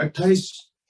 28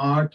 8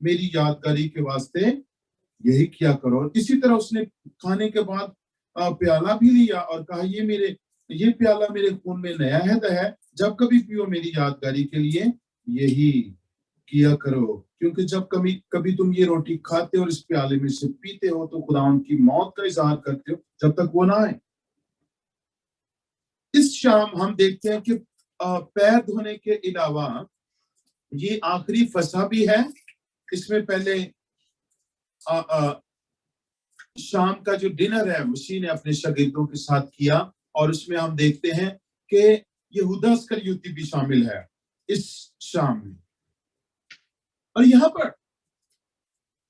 میری یادگاری کے واسطے یہی کیا کرو. اور اسی طرح اس نے کھانے کے بعد پیالہ بھی لیا اور کہا یہ پیالہ میرے خون میں نیا عہد ہے, جب کبھی پیو میری یادگاری کے لیے یہی کیا کرو, کیونکہ جب کبھی تم یہ روٹی کھاتے اور اس پیالے میں سے پیتے ہو تو خداوند کی موت کا اظہار کرتے ہو جب تک وہ نہ آئے. اس شام ہم دیکھتے ہیں کہ پیر دھونے کے علاوہ یہ آخری فسح بھی ہے. اس میں پہلے شام کا جو ڈنر ہے مسیح نے اپنے شاگردوں کے ساتھ کیا, اور اس میں ہم دیکھتے ہیں کہ یہودا اسکریوتی بھی شامل ہے اس شام میں. اور یہاں پر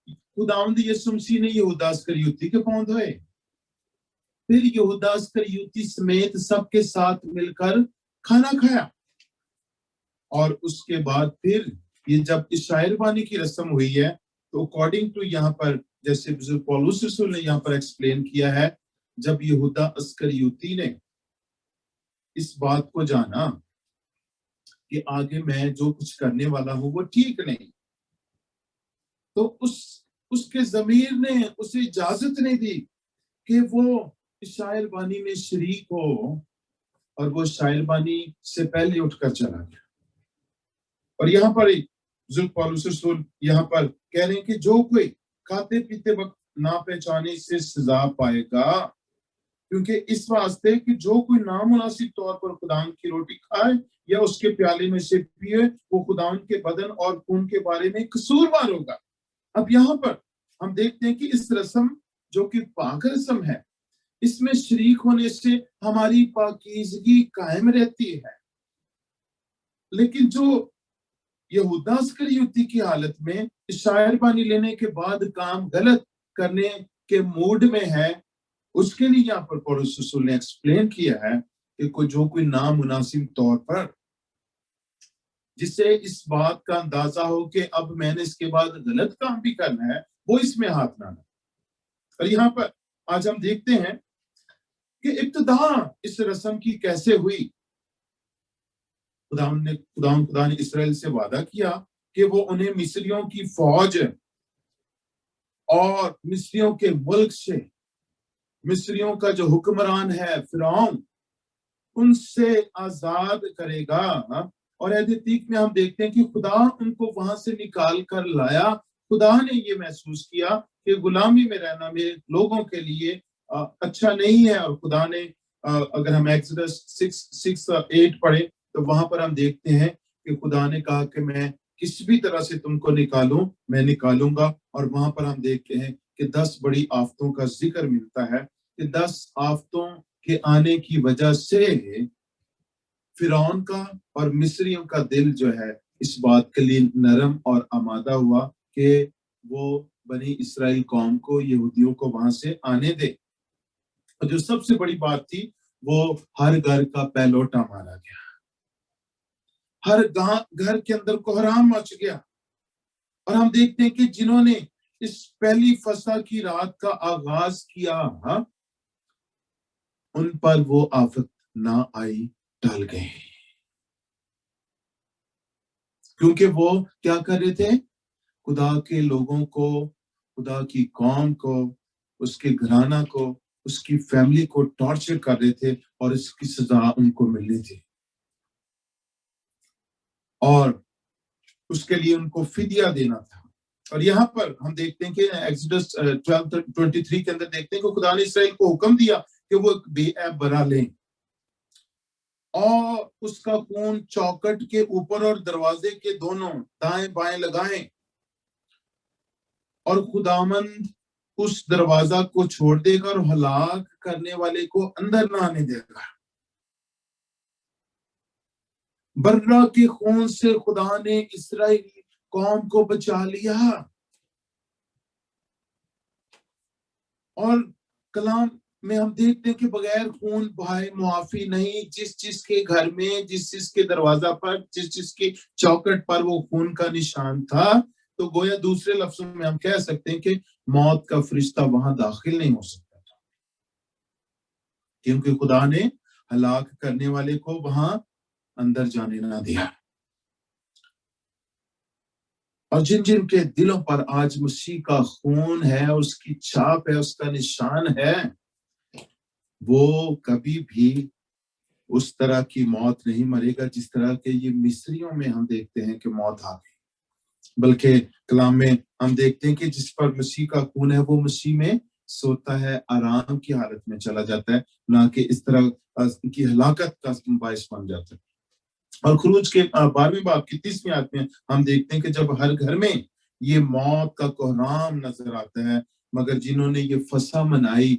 خداوند یسوع مسیح نے یہودا اسکریوتی کے پاؤں دھوئے, پھر یہودا اسکریوتی سمیت سب کے ساتھ مل کر کھانا کھایا, اور اس کے بعد پھر یہ جب اس شاعر بانی کی رسم ہوئی ہے تو اکارڈنگ ٹو یہاں پر جیسے بزرگ پولس رسول نے یہاں پر ایکسپلین کیا ہے, جب یہودا اسکریوتی نے اس بات کو جانا کہ آگے میں جو کچھ کرنے والا ہوں وہ ٹھیک نہیں, تو اس کے ضمیر نے اسے اجازت نہیں دی کہ وہ شاعر بانی میں شریک ہو, اور وہ شاعر بانی سے پہلے اٹھ کر چلا گیا. اور یہاں پر بزرگ پولس رسول یہاں پر کہہ رہے ہیں کہ جو کوئی کھاتے پیتے وقت نہ پہچانے سے سزا پائے گا, کیونکہ اس واسطے کہ جو کوئی نامناسب طور پر خداوند کی روٹی کھائے یا اس کے پیالے میں سے پیے وہ خداوند کے بدن اور خون کے بارے میں قصوروار ہوگا. اب یہاں پر ہم دیکھتے ہیں کہ اس رسم جو کہ پاک رسم ہے, اس میں شریک ہونے سے ہماری پاکیزگی قائم رہتی ہے. لیکن جو یہودا اسکریوتی کی حالت میں شاعر بانی لینے کے بعد کام غلط کرنے کے موڈ میں ہے, اس کے لیے یہاں پر پولس رسول نے ایکسپلین کیا ہے کہ جو کوئی نامناسب طور پر جسے اس بات کا اندازہ ہو کہ اب میں نے اس کے بعد غلط کام بھی کرنا ہے, وہ اس میں ہاتھ نہ ڈالے. اور یہاں پر آج ہم دیکھتے ہیں کہ ابتدا اس رسم کی کیسے ہوئی. خدا نے اسرائیل سے وعدہ کیا کہ وہ انہیں مصریوں کی فوج اور مصریوں کے ملک سے, مصریوں کا جو حکمران ہے فرعون, ان سے آزاد کرے گا. اور عہد عتیق میں ہم دیکھتے ہیں کہ خدا ان کو وہاں سے نکال کر لایا. خدا نے یہ محسوس کیا کہ غلامی میں رہنا میرے لوگوں کے لیے اچھا نہیں ہے, اور خدا نے اگر ہم ایکسڈس 6:8 پڑھیں تو وہاں پر ہم دیکھتے ہیں کہ خدا نے کہا کہ میں کس بھی طرح سے تم کو نکالوں, میں نکالوں گا. اور وہاں پر ہم دیکھتے ہیں کہ 10 بڑی آفتوں کا ذکر ملتا ہے کہ 10 آفتوں کے آنے کی وجہ سے فرعون کا اور مصریوں کا دل جو ہے اس بات کے لیے نرم اور آمادہ ہوا کہ وہ بنی اسرائیل قوم کو, یہودیوں کو وہاں سے آنے دے. اور جو سب سے بڑی بات تھی وہ ہر گھر کا پہلوٹا مارا گیا, ہر گھر کے اندر کوہرام مچ گیا. اور ہم دیکھتے ہیں کہ جنہوں نے اس پہلی فسح کی رات کا آغاز کیا ان پر وہ آفت نہ آئی, ٹل گئے, کیونکہ وہ کیا کر رہے تھے, خدا کے لوگوں کو, خدا کی قوم کو, اس کے گھرانہ کو, اس کی فیملی کو ٹارچر کر رہے تھے, اور اس کی سزا ان کو ملنی تھی. اور اس کے لیے ان کو فدیہ دینا تھا. اور یہاں پر ہم دیکھتے ہیں کہ ایکسڈس 12:23 کے اندر دیکھتے ہیں کہ خدا نے اسرائیل کو حکم دیا کہ وہ ایک بے عیب برا لیں اور اس کا خون چوکٹ کے اوپر اور دروازے کے دونوں دائیں بائیں لگائیں, اور خداوند اس دروازہ کو چھوڑ دے گا اور ہلاک کرنے والے کو اندر نہ آنے دے گا. برا کے خون سے خدا نے اسرائیلی قوم کو بچا لیا. اور کلام میں ہم دیکھتے ہیں کہ بغیر خون بہائے معافی نہیں. جس کے گھر میں, جس کے دروازہ پر, جس کی چوکٹ پر وہ خون کا نشان تھا, تو گویا دوسرے لفظوں میں ہم کہہ سکتے ہیں کہ موت کا فرشتہ وہاں داخل نہیں ہو سکتا تھا, کیونکہ خدا نے ہلاک کرنے والے کو وہاں اندر جانے نہ دیا. اور جن جن کے دلوں پر آج مسیح کا خون ہے، اس کی چھاپ ہے، اس کا نشان ہے، وہ کبھی بھی اس طرح کی موت نہیں مرے گا جس طرح کے یہ مصریوں میں ہم دیکھتے ہیں کہ موت آ گئی، بلکہ کلام میں ہم دیکھتے ہیں کہ جس پر مسیح کا خون ہے وہ مسیح میں سوتا ہے، آرام کی حالت میں چلا جاتا ہے، نہ کہ اس طرح کی ہلاکت کا باعث بن جاتا ہے۔ اور خروج کے 12ویں باب کی 30ویں آیت میں ہم دیکھتے ہیں کہ جب ہر گھر میں یہ موت کا کوہرام نظر آتا ہے، مگر جنہوں نے یہ فسح منائی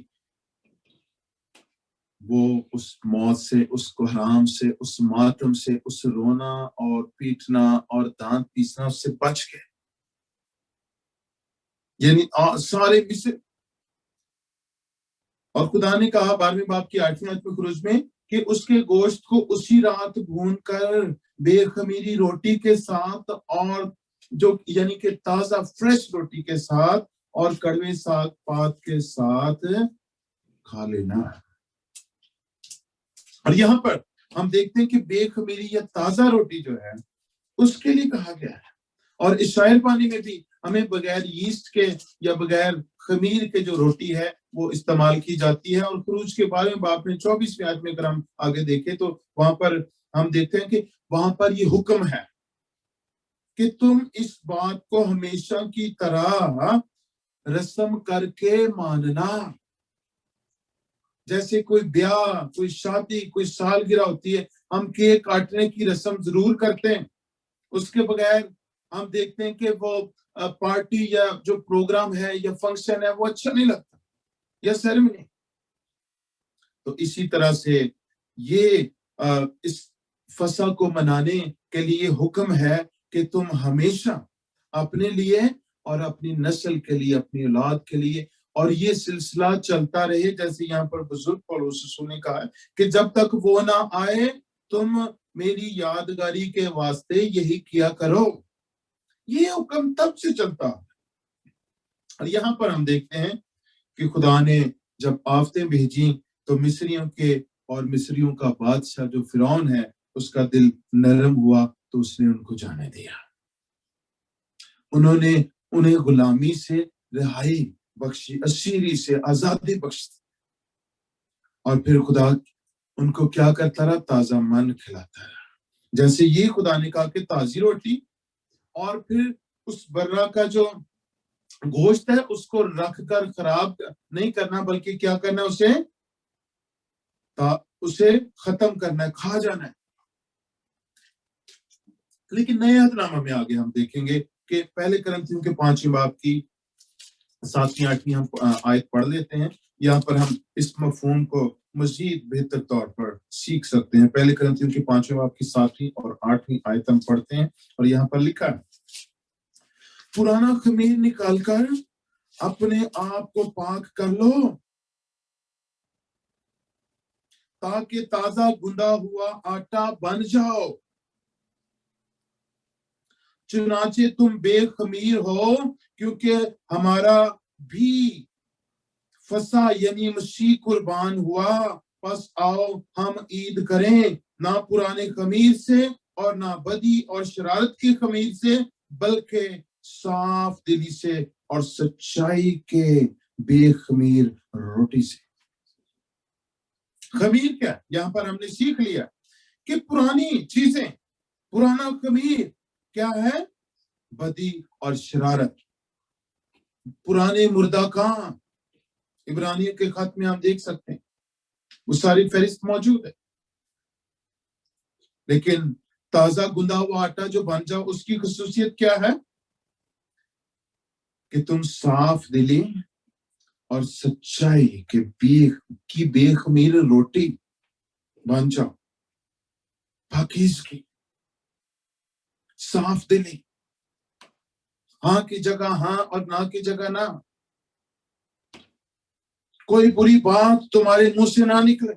وہ اس موت سے، اس کوہرام سے، اس ماتم سے، اس رونا اور پیٹنا اور دانت پیسنا اس سے بچ گئے۔ یعنی سارے مصر، اور خدا نے کہا 12ویں باب کی 8ویں آیت میں خروج میں کہ اس کے گوشت کو اسی رات بھون کر بے خمیری روٹی کے ساتھ، اور جو یعنی کہ تازہ فریش روٹی کے ساتھ اور کڑوے ساگ پات کے ساتھ کھا لینا۔ اور یہاں پر ہم دیکھتے ہیں کہ بے خمیری یا تازہ روٹی جو ہے اس کے لیے کہا گیا ہے، اور اس شاعر پانی میں بھی ہمیں بغیر ییسٹ کے یا بغیر خمیر کے جو روٹی ہے وہ استعمال کی جاتی ہے۔ اور خروج کے 12ویں باب میں 24ویں آیت میں اگر ہم آگے دیکھیں تو وہاں پر ہم دیکھتے ہیں کہ وہاں پر یہ حکم ہے کہ تم اس بات کو ہمیشہ کی طرح رسم کر کے ماننا۔ جیسے کوئی بیاہ، کوئی شادی، کوئی سالگرہ ہوتی ہے، ہم کیک کاٹنے کی رسم ضرور کرتے ہیں، اس کے بغیر ہم دیکھتے ہیں کہ وہ پارٹی یا جو پروگرام ہے یا فنکشن ہے وہ اچھا نہیں لگتا، یا سیریمنی۔ تو اسی طرح سے یہ اس فسح کو منانے کے لیے حکم ہے کہ تم ہمیشہ اپنے لیے اور اپنی نسل کے لیے، اپنی اولاد کے لیے، اور یہ سلسلہ چلتا رہے، جیسے یہاں پر بزرگ پولس رسول نے کہا ہے کہ جب تک وہ نہ آئے تم میری یادگاری کے واسطے یہی کیا کرو۔ یہ حکم تب سے چلتا ہے۔ اور یہاں پر ہم دیکھتے ہیں کہ خدا نے جب آفتیں بھیجیں تو مصریوں کے اور مصریوں کا بادشاہ جو فرعون ہے اس کا دل نرم ہوا تو اس نے ان کو جانے دیا، انہوں نے انہیں غلامی سے رہائی بخشی، اسیری سے آزادی بخشی، اور پھر خدا ان کو کیا کرتا رہا؟ تازہ من کھلاتا رہا۔ جیسے یہ خدا نے کہا کہ تازی روٹی، اور پھر اس برا کا جو گوشت ہے اس کو رکھ کر خراب نہیں کرنا، بلکہ کیا کرنا؟ اسے ختم کرنا ہے، کھا جانا ہے۔ لیکن نئے عہد نامہ میں آگے ہم دیکھیں گے کہ پہلے کرنتھیوں کے 5ویں باب کی 7ویں 8ویں ہم آیت پڑھ لیتے ہیں، یہاں پر ہم اس مفہوم کو مزید بہتر طور پر سیکھ سکتے ہیں۔ پہلے کرنتھیوں کے 5ویں باب کی 7ویں اور 8ویں آیت ہم پڑھتے ہیں، اور یہاں پر لکھا ہے، پرانا خمیر نکال کر اپنے آپ کو پاک کر لو تاکہ تازہ گندا ہوا آٹا بن جاؤ، چنانچہ تم بے خمیر ہو کیونکہ ہمارا بھی فسح یعنی مسیح قربان ہوا، پس آؤ ہم عید کریں، نہ پرانے خمیر سے اور نہ بدی اور شرارت کی خمیر سے، بلکہ صاف دلی سے اور سچائی کے بے خمیر روٹی سے۔ خمیر کیا؟ یہاں پر ہم نے سیکھ لیا کہ پرانی چیزیں، پرانا خمیر کیا ہے؟ بدی اور شرارت، پرانے مردہ کام۔ عبرانیوں کے خط میں ہم دیکھ سکتے ہیں وہ ساری فہرست موجود ہے۔ لیکن تازہ گندا ہوا آٹا جو بن جاؤ، اس کی خصوصیت کیا ہے؟ کہ تم صاف دلی اور سچائی کی بے خمیر روٹی بن جاؤ، پاکیزگی، صاف دلی، ہاں کی جگہ ہاں اور نہ کی جگہ نہ، کوئی بری بات تمہارے منہ سے نہ نکلے۔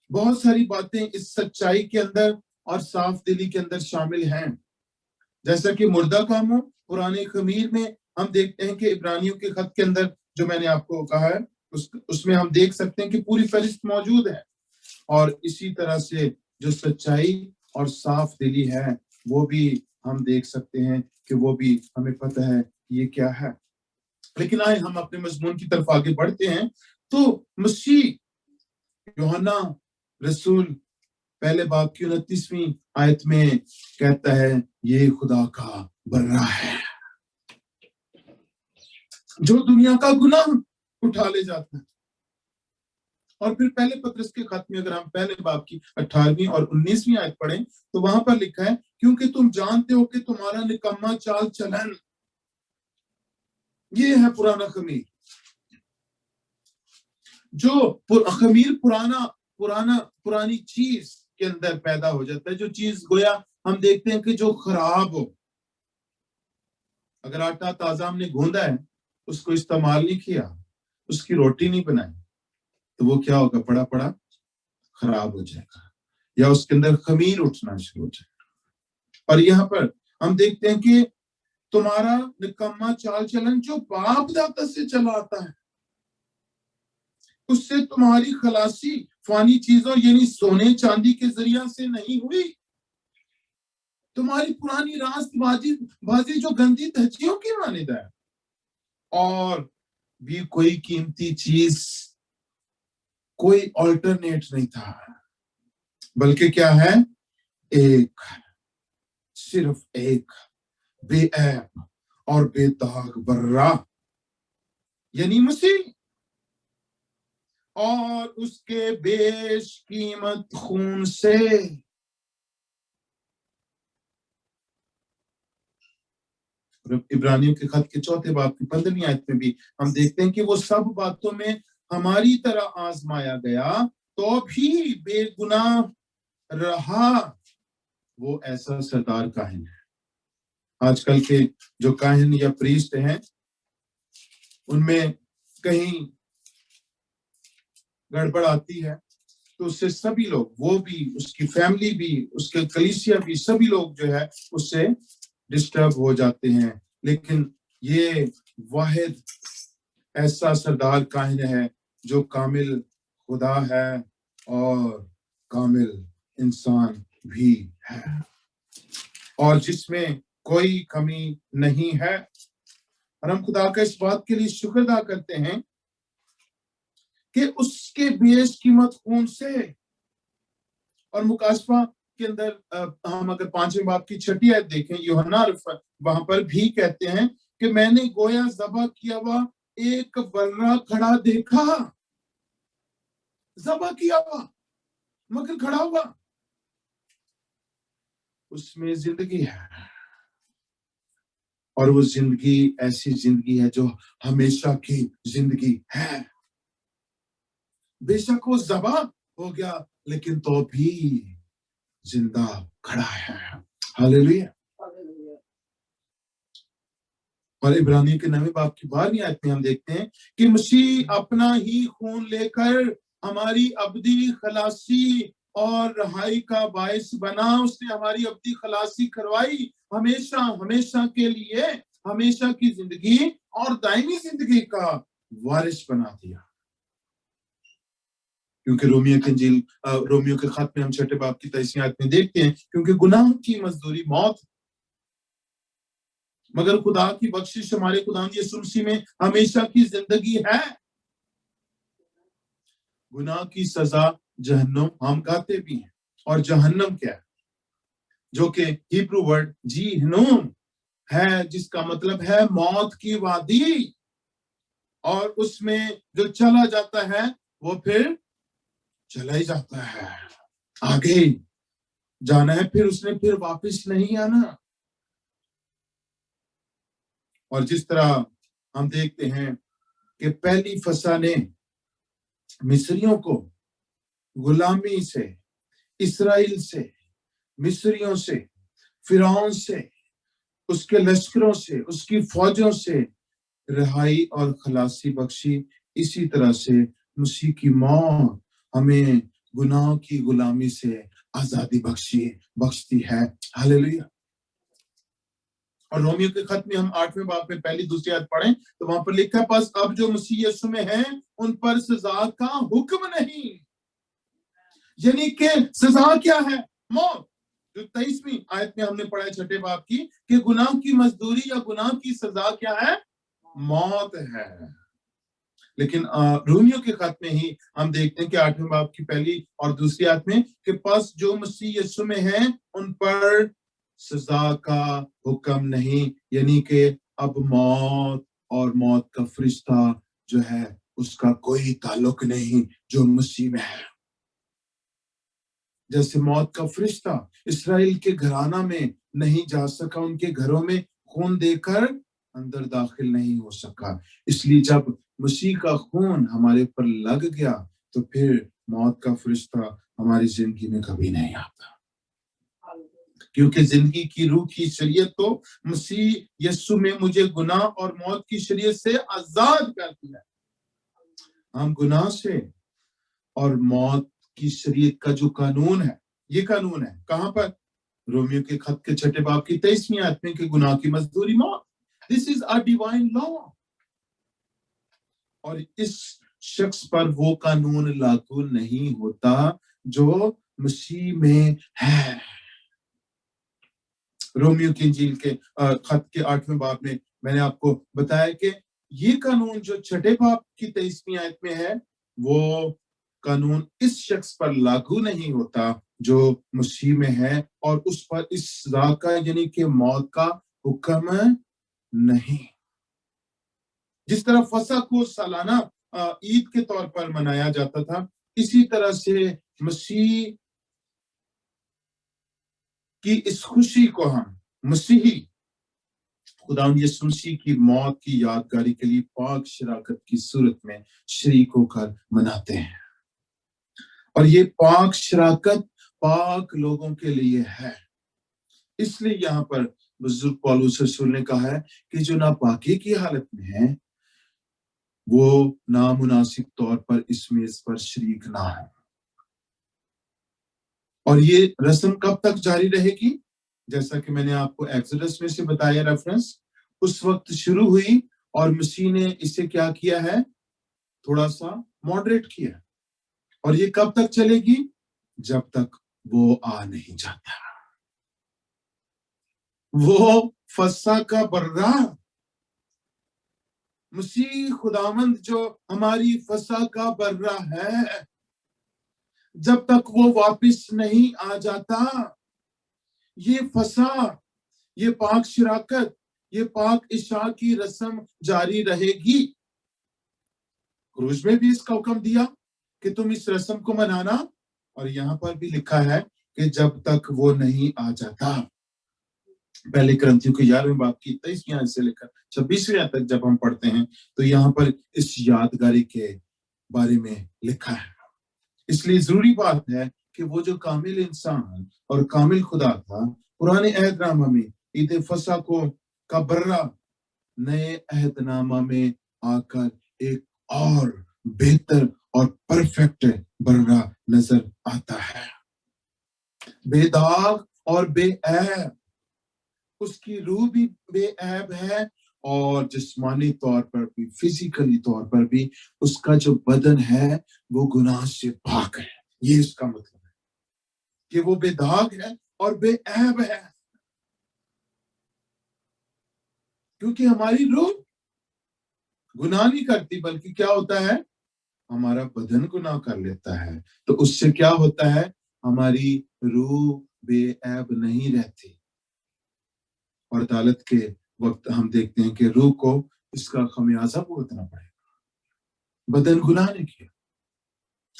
بہت ساری باتیں اس سچائی کے اندر اور صاف دلی کے اندر شامل ہیں، جیسا کہ مردہ کاموں پرانے خمیر میں ہم دیکھتے ہیں کہ عبرانیوں کے خط کے اندر جو میں نے آپ کو کہا ہے اس میں ہم دیکھ سکتے ہیں کہ پوری فہرست موجود ہے، اور اسی طرح سے جو سچائی اور صاف دلی ہے وہ بھی ہم دیکھ سکتے ہیں کہ وہ بھی ہمیں پتہ ہے یہ کیا ہے. لیکن آئے ہم اپنے مضمون کی طرف آگے بڑھتے ہیں. تو مسیح یوحنا رسول پہلے باب کی 29ویں آیت میں کہتا ہے یہ خدا کا برہ ہے جو دنیا کا گناہ اٹھا لے جاتا ہے. اور پھر پہلے پطرس کے خط میں اگر ہم پہلے باب کی 18ویں اور 19ویں آیت پڑھیں تو وہاں پر لکھا ہے کیونکہ تم جانتے ہو کہ تمہارا نکما چال چلن یہ ہے پرانا خمیر. جو خمیر پرانی چیز کے اندر پیدا ہو جاتا ہے، جو چیز گویا ہم دیکھتے ہیں کہ جو خراب ہو. اگر آٹا تازہ ہم نے گوندا ہے، اس کو استعمال نہیں کیا، اس کی روٹی نہیں بنائی، تو وہ کیا ہوگا؟ پڑا پڑا خراب ہو جائے گا، یا اس کے اندر خمیر اٹھنا شروع ہو جائے گا. اور یہاں پر ہم دیکھتے ہیں کہ تمہارا نکما چال چلن جو باپ دادا سے چلا آتا ہے، اس سے تمہاری خلاصی فانی چیزوں یعنی سونے چاندی کے ذریعہ سے نہیں ہوئی. تمہاری پرانی راست بازی جو گندی تہچیوں کی مانند ہے، اور بھی کوئی قیمتی چیز کوئی آلٹرنیٹ نہیں تھا، بلکہ کیا ہے؟ ایک، صرف ایک بے عیب اور بے داغ برہ یعنی مسیح، اور اس کے بیش قیمت خون سے. عبرانیوں کے خط کے 4 باب کی 15ویں آیت میں بھی ہم دیکھتے ہیں کہ وہ سب باتوں میں ہماری طرح آزمایا گیا تو بھی بے گناہ رہا. وہ ایسا سردار کاہن ہے. آج کل کے جو کاہن یا پریسٹ ہیں ان میں کہیں گڑبڑ آتی ہے تو اس سے سبھی لوگ، وہ بھی، اس کی فیملی بھی، اس کے کلیسیا بھی، سبھی لوگ جو ہے اس سے ڈسٹرب ہو جاتے ہیں. لیکن یہ واحد ایسا سردار کاہن ہے جو کامل خدا ہے اور کامل انسان بھی ہے، اور جس میں کوئی کمی نہیں ہے. اور ہم خدا کا اس بات کے لیے شکر ادا کرتے ہیں کہ اس کے بیش قیمت خون سے. اور مکاشفہ کے اندر ہم اگر 5ویں باب کی 6 آیت دیکھیں، یوحنا وہاں پر بھی کہتے ہیں کہ میں نے گویا ذبح کیا ہوا ایک برہ کھڑا دیکھا. ذبح کیا ہوا مگر کھڑا ہوا، اس میں زندگی ہے، اور وہ زندگی ایسی زندگی ہے جو ہمیشہ کی زندگی ہے. بے شک وہ ذبح ہو گیا لیکن تو بھی زندہ کھڑا ہے. ہاللیلویا. اور عبرانی کے 9 باب کی 12ویں آیت میں ہم دیکھتے ہیں کہ مسیح اپنا ہی خون لے کر ہماری ابدی خلاصی اور رہائی کا باعث بنا. اس نے ہماری ابدی خلاصی کروائی، ہمیشہ کے لیے ہمیشہ کی زندگی اور دائمی زندگی کا وارث بنا دیا. کیونکہ رومیو کے خط میں ہم 6 باب کی 23ویں آیت میں دیکھتے ہیں کیونکہ گناہ کی مزدوری موت، مگر خدا کی بخشش ہمارے خداوند یسوع مسیح میں ہمیشہ کی زندگی ہے. گناہ کی سزا جہنم، ہم کہتے بھی ہیں. اور جہنم کیا ہے؟ جو کہ ہیبرو ورڈ جہنم ہے، جس کا مطلب ہے موت کی وادی. اور اس میں جو چلا جاتا ہے وہ پھر چلا ہی جاتا ہے، آگے جانا ہے، پھر اس نے پھر واپس نہیں آنا. اور جس طرح ہم دیکھتے ہیں کہ پہلی فسا نے مصریوں کو غلامی سے، اسرائیل سے، مصریوں سے، فرعون سے، اس کے لشکروں سے، اس کی فوجوں سے رہائی اور خلاصی بخشی، اسی طرح سے مسیح کی موت ہمیں گناہ کی غلامی سے آزادی بخشتی ہے. ہاللیلویا. اور رومیو کے خط میں ہم 8ویں باب میں پہلی دوسری آیت پڑھیں تو وہاں پر لکھا ہے پس اب جو مسیح یسوع میں ہیں ان پر سزا کا حکم نہیں. یعنی کہ سزا کیا ہے؟ موت. جو 23ویں آیت میں ہم نے پڑھا ہے 6 باب کی کہ گناہ کی مزدوری یا گناہ کی سزا کیا ہے؟ موت ہے۔ لیکن رومیو کے خط میں ہی ہم دیکھتے ہیں کہ 8ویں باب کی پہلی اور دوسری آیت میں کہ پس جو مسیح یسوع میں ہیں ان پر سزا کا حکم نہیں، یعنی کہ اب موت اور موت کا فرشتہ جو ہے اس کا کوئی تعلق نہیں جو مسیح میں ہے۔ جیسے موت کا فرشتہ اسرائیل کے گھرانہ میں نہیں جا سکا، ان کے گھروں میں خون دے کر اندر داخل نہیں ہو سکا، اس لیے جب مسیح کا خون ہمارے پر لگ گیا تو پھر موت کا فرشتہ ہماری زندگی میں کبھی نہیں آتا، کیونکہ زندگی کی روح کی شریعت تو مسیح یسوع میں مجھے گناہ اور موت کی شریعت سے آزاد کرتی ہے۔ ہم گناہ سے اور موت کی شریعت کا جو قانون ہے، یہ قانون ہے کہاں پر؟ رومیو کے خط کے 6 باب کی 23ویں آیت میں کہ گناہ کی مزدوری موت۔ This is a divine law۔ اور اس شخص پر وہ قانون لاگو نہیں ہوتا جو مسیح میں ہے۔ رومیو کی انجیل کے خط کے 8ویں باب میں نے آپ کو بتایا کہ یہ قانون جو 6 باب کی 23ویں آیت میں ہے وہ قانون اس شخص پر لاگو نہیں ہوتا جو مسیح میں ہے، اور اس پر اس سزا کا یعنی کہ موت کا حکم نہیں۔ جس طرح فسح کو سالانہ عید کے طور پر منایا جاتا تھا، اسی طرح سے مسیح کی اس خوشی کو ہم مسیحی خداوند یسوع مسیح کی موت کی یادگاری کے لیے پاک شراکت کی صورت میں شریک ہو کر مناتے ہیں، اور یہ پاک شراکت پاک لوگوں کے لیے ہے۔ اس لیے یہاں پر بزرگ پولس رسول نے کہا ہے کہ جو ناپاکی کی حالت میں ہے وہ نامناسب طور پر اس میز پر شریک نہ ہو۔ اور یہ رسم کب تک جاری رہے گی؟ جیسا کہ میں نے آپ کو ایکسوڈس میں سے بتایا ریفرنس، اس وقت شروع ہوئی اور مسیح نے اسے کیا کیا ہے؟ تھوڑا سا ماڈریٹ کیا، اور یہ کب تک چلے گی؟ جب تک وہ آ نہیں جاتا۔ وہ فسح کا برہ مسیح خداوند جو ہماری فسح کا برہ ہے، جب تک وہ واپس نہیں آ جاتا یہ فسح، یہ پاک شراکت، یہ پاک عشاء کی رسم جاری رہے گی۔ خروج میں بھی اس کا حکم دیا کہ تم اس رسم کو منانا، اور یہاں پر بھی لکھا ہے کہ جب تک وہ نہیں آ جاتا۔ پہلے کرنتھیوں کے 11ویں باب کی 23ویں آیت سے لے کر 26ویں آیت تک جب ہم پڑھتے ہیں تو یہاں پر اس یادگاری کے بارے میں لکھا ہے۔ اس لیے ضروری بات ہے کہ وہ جو کامل انسان اور کامل خدا تھا پرانے عہد نامہ میں عید فسح کو کا برہ نئے عہد نامہ میں آ کر ایک اور بہتر اور پرفیکٹ برہ نظر آتا ہے، بے داغ اور بے عیب۔ اس کی روح بھی بے عیب ہے اور جسمانی طور پر بھی، فزیکلی طور پر بھی اس کا جو بدن ہے وہ گناہ سے پاک ہے۔ یہ اس کا مطلب ہے کہ وہ بے داغ ہے اور بے عیب ہے، کیونکہ ہماری روح گناہ نہیں کرتی، بلکہ کیا ہوتا ہے؟ ہمارا بدن گناہ کر لیتا ہے، تو اس سے کیا ہوتا ہے؟ ہماری روح بے عیب نہیں رہتی، اور عدالت کے وقت ہم دیکھتے ہیں کہ روح کو اس کا خمیازہ بھگتنا پڑے گا۔ بدن گناہ نے کیا،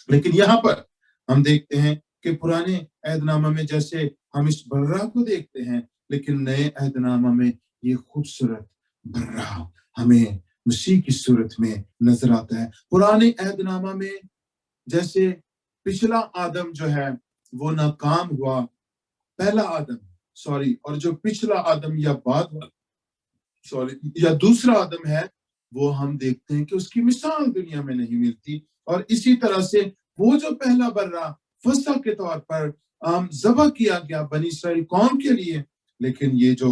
لیکن یہاں پر ہم دیکھتے ہیں کہ پرانے عہد نامہ میں جیسے ہم اس برہ کو دیکھتے ہیں، لیکن نئے عہد نامہ میں یہ خوبصورت برہ ہمیں مسیح کی صورت میں نظر آتا ہے۔ پرانے عہد نامہ میں جیسے پچھلا آدم جو ہے وہ ناکام ہوا، پہلا آدم اور جو پچھلا آدم یا بعد یا دوسرا آدم ہے وہ ہم دیکھتے ہیں کہ اس کی مثال دنیا میں نہیں ملتی، اور اسی طرح سے وہ جو پہلا برہ فسح کے طور پر ذبح کیا گیا بنی اسرائیل قوم کے لیے، لیکن یہ جو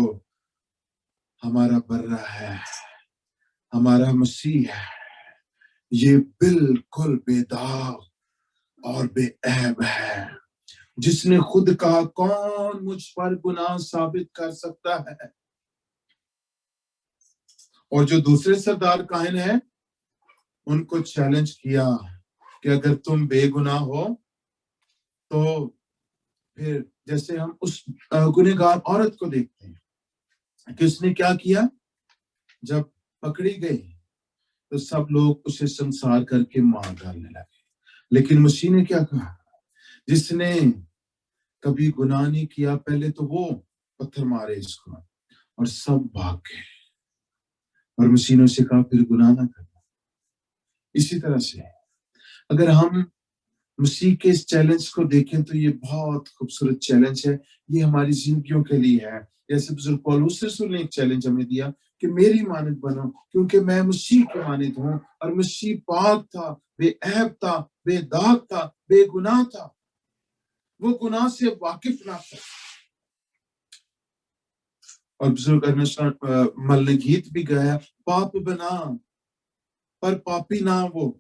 ہمارا برہ ہے، ہمارا مسیح ہے، یہ بالکل بے داغ اور بے عیب ہے، جس نے خود کہا کون مجھ پر گناہ ثابت کر سکتا ہے. اور جو دوسرے سردار کاہن ہیں ان کو چیلنج کیا کہ اگر تم بے گناہ ہو تو پھر جیسے ہم اس گنہگار عورت کو دیکھتے ہیں کہ اس نے کیا کیا. جب پکڑی گئی تو سب لوگ اسے سنسار کر کے مار ڈالنے لگے. لیکن مسیح نے کیا کہا؟ جس نے کبھی گناہ نہیں کیا پہلے تو وہ پتھر مارے اس کو. اور سب بھاگ گئے. اور مسیح نے اسے کہا پھر گناہ نہ کرنا. اسی طرح سے اگر ہم مسیح کے اس چیلنج کو دیکھیں تو یہ بہت خوبصورت چیلنج ہے. یہ ہماری زندگیوں کے لیے ہے. جیسے بزرگ پولس رسول نے ایک چیلنج ہمیں دیا کہ میری مانند بنو کیونکہ میں مسیح کی مانند ہوں. اور مسیح پاک تھا، بے عیب تھا، بے داغ تھا، بے گناہ تھا. وہ گناہ سے واقف نہ تھا. اور بزرگ مل نے گیت بھی گایا، پاپ بنا پر پاپی نہ وہ،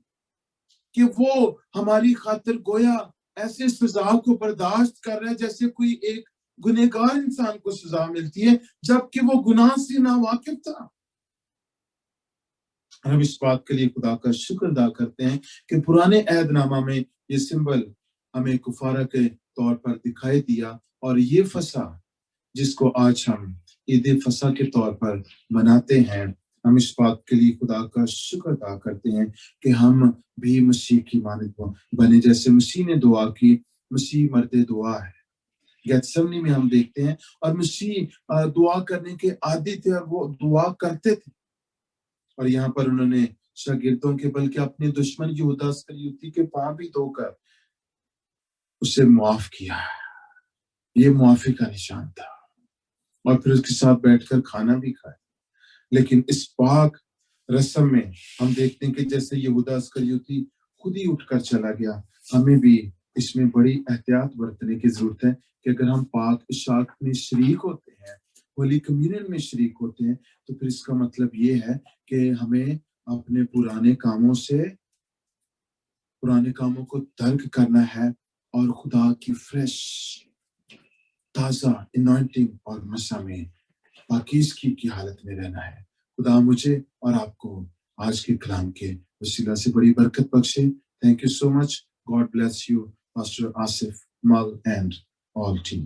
کہ وہ ہماری خاطر گویا ایسے سزا کو برداشت کر رہا ہے جیسے کوئی ایک گنہگار انسان کو سزا ملتی ہے جبکہ وہ گناہ سے نا واقف تھا. ہم اس بات کے لیے خدا کا شکر ادا کرتے ہیں کہ پرانے عہد نامہ میں یہ سمبل ہمیں کفارہ کے طور پر دکھائی دیا. اور یہ فسح جس کو آج ہم عید فسح کے طور پر مناتے ہیں، ہم اس بات کے لیے خدا کا شکر ادا کرتے ہیں کہ ہم بھی مسیح کی مانند بنے. جیسے مسیح نے دعا کی، مسیح مرد دعا ہے. گیتسمنی میں ہم دیکھتے ہیں اور مسیح دعا کرنے کے عادی تھے اور وہ دعا کرتے تھے. اور یہاں پر انہوں نے شاگردوں کے بلکہ اپنے دشمن یہودا اسکریوتی کے پاؤں بھی دھو کر اسے معاف کیا. یہ معافی کا نشان تھا. اور پھر اس کے ساتھ بیٹھ کر کھانا بھی کھایا. لیکن اس پاک رسم میں ہم دیکھتے ہیں کہ جیسے یہودا اسکریوتی خود ہی اٹھ کر چلا گیا، ہمیں بھی اس میں بڑی احتیاط برتنے کی ضرورت ہے کہ اگر ہم پاک عشاق میں شریک ہوتے ہیں، ہولی کمیونن میں شریک ہوتے ہیں، تو پھر اس کا مطلب یہ ہے کہ ہمیں اپنے پرانے کاموں کو ترک کرنا ہے اور خدا کی فریش تازہ انوائنٹنگ اور مسا میں پاکیزگی کی حالت میں رہنا ہے. خدا مجھے اور آپ کو آج کے کلام کے وسیلہ سے بڑی برکت بخشے. Thank you so much. God bless you pastor Asif مل اینڈ آل ٹیم.